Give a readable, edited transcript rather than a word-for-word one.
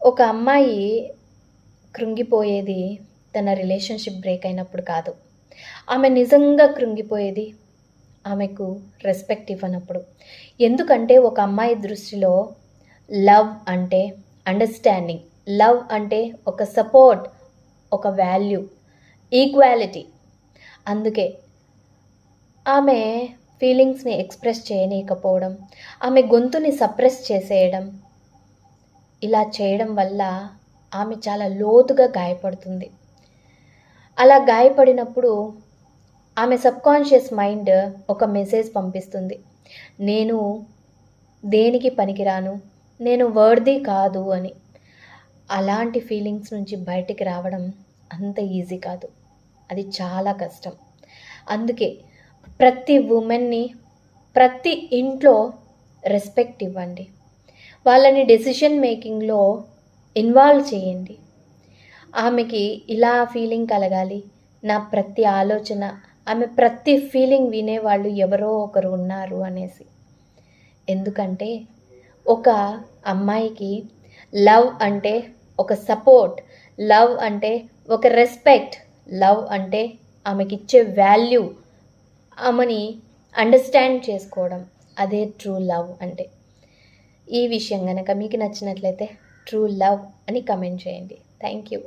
ఒక అమ్మాయి కృంగిపోయేది తన రిలేషన్‌షిప్ బ్రేక్ అయినప్పుడు కాదు. ఆమె నిజంగా కృంగిపోయేది ఆమెకు రెస్పెక్ట్ ఇవ్వనప్పుడు. ఎందుకంటే ఒక అమ్మాయి దృష్టిలో లవ్ అంటే అండర్‌స్టాండింగ్. లవ్ అంటే ఒక సపోర్ట్, ఒక వాల్యూ, ఈక్వాలిటీ. అందుకే ఆమె ఫీలింగ్స్‌ని ఎక్స్‌ప్రెస్ చేయనీయకపోవడం, ఆమె గొంతుని సప్రెస్ చేసేయడం, ఇలా చేయడం వల్ల ఆమె చాలా లోతుగా గాయపడుతుంది. అలా గాయపడినప్పుడు ఆమె సబ్‌కాన్షియస్ మైండ్ ఒక మెసేజ్ పంపిస్తుంది. నేను దేనికి పనికిరాను, నేను వర్తీ కాదు అని. అలాంటి ఫీలింగ్స్ నుంచి బయటికి రావడం అంత ఈజీ కాదు. అది చాలా కష్టం. అందుకే ప్రతి వుమెన్‌ని ప్రతి ఇంట్లో రెస్పెక్ట్ ఇవ్వండి. వాళ్ళని డెసిషన్ మేకింగ్‌లో ఇన్వాల్వ్ చేయండి. ఆమెకి ఇలా ఫీలింగ్ కలగాలి, నా ప్రతి ఆలోచన, ఆమె ప్రతి ఫీలింగ్ వినేవాళ్ళు ఎవరో ఒకరు ఉన్నారు అనేసి. ఎందుకంటే ఒక అమ్మాయికి లవ్ అంటే ఒక సపోర్ట్, లవ్ అంటే ఒక రెస్పెక్ట్, లవ్ అంటే ఆమెకిచ్చే వాల్యూ, ఆమెని అండర్‌స్టాండ్ చేసుకోవడం. అదే ట్రూ లవ్ అంటే. ఈ విషయం గనక మీకు నచ్చినట్లయితే ట్రూ లవ్ అని కామెంట్ చేయండి. Thank you.